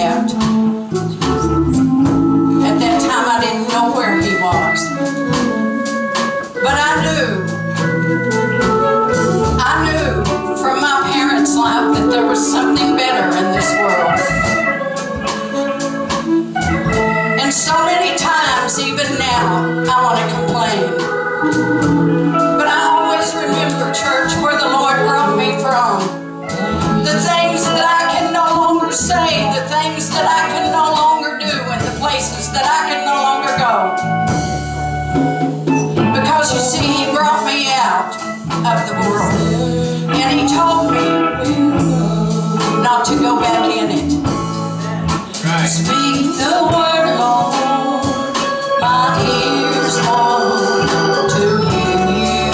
out. At that time, I didn't know where he was. But I knew from my parents' life that there was something better in this world. And so many times, even now, I want to complain. But I always remember, church, where the Lord brought me from. The things that I can no longer say, the things that I can no longer do, and the places that I can no longer go. Because you see, He brought me out of the world. And He told me not to go back in it. Right. Speak the word, Lord, my ears want to hear you.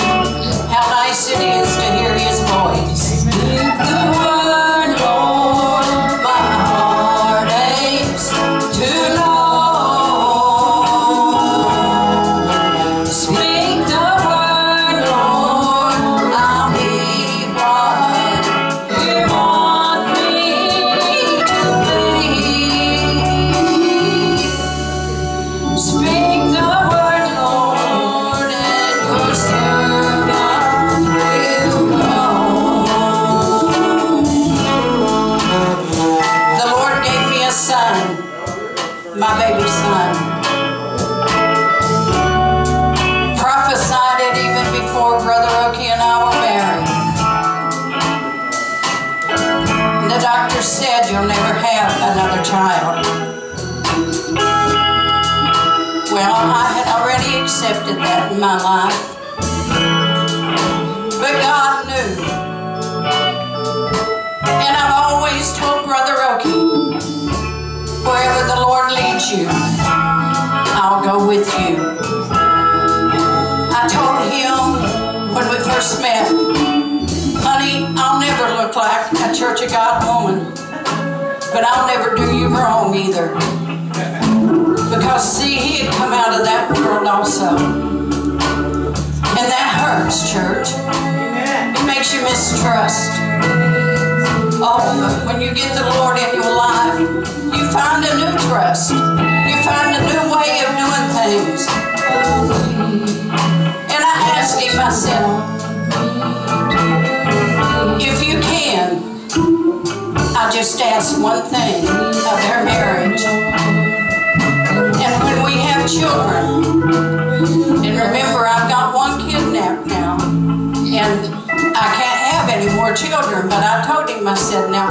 How nice it is to hear His voice. Speak the word, Lord, my heart aches to know. Speak the word, Lord, I'll be what you want me to be. Speak the word, Lord, and your servant will go. The Lord gave me a son, my baby son. Prophesied it even before Brother Okie and I were married. The doctor said you'll never have another child. Well, I had already accepted that in my life. But God knew. And I've always told Brother Okie, wherever the Lord leads you, I'll go with you. I told him when we first met, honey, I'll never look like a Church of God woman, but I'll never do you wrong either. Because see, he had come out of that world also. And that hurts, church. It makes you mistrust. Oh, but when you get the Lord in your life, you find a new trust. You find a new way of doing things. And I asked him, I said, if you can, I just ask one thing of their marriage. And when we have children, and remember, I've got one kidnapped now, and I can't have any more children, but I told him, I said, now,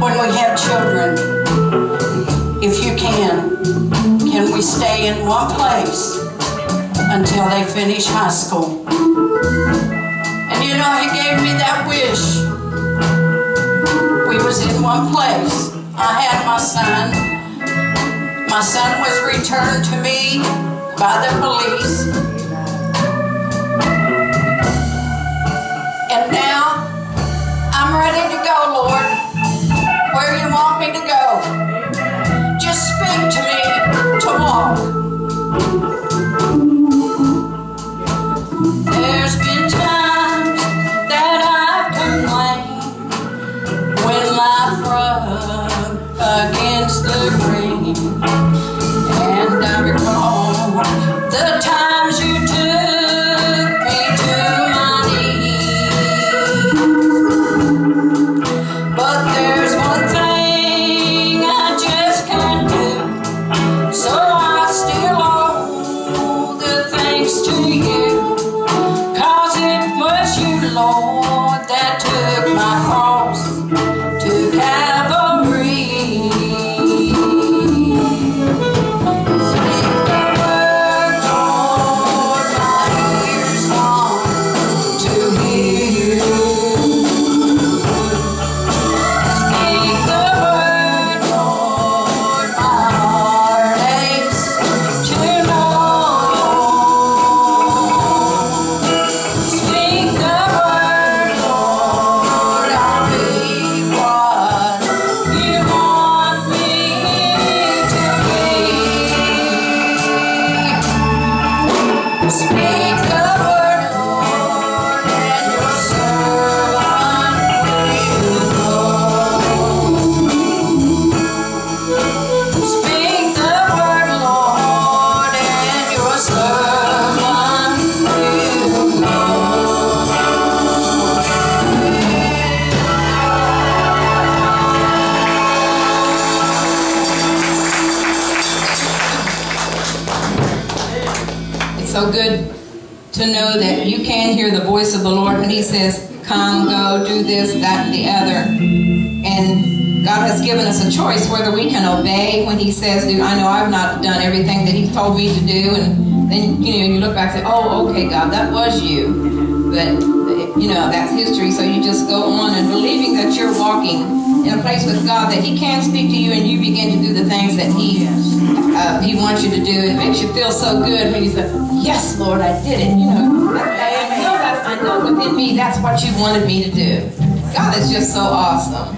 when we have children, if you can we stay in one place until they finish high school? And you know, he gave me that wish. We was in one place. I had my son. My son was returned to me by the police. And now, I'm ready to go, Lord. Where you want me to go. Just speak to me to walk. There's been times that I've complained when life rubbed against the green. And I recall the times you took me to my knees. But there's one thing I just can't do, so I still owe the thanks to you. 'Cause it was you, Lord, that took my cross to Calvary. Speak the word, Lord, so good to know that you can hear the voice of the Lord when He says, come, go, do this, that, and the other. And God has given us a choice whether we can obey when He says, do. I know I've not done everything that He told me to do, and then, you look back and say, oh, okay, God, that was you. But, that's history, so you just go on and believing that you're walking in a place with God, that He can speak to you and you begin to do the things that He wants you to do. It makes you feel so good when you say, yes, Lord, I did it. I know within me that's what you wanted me to do. God is just so awesome.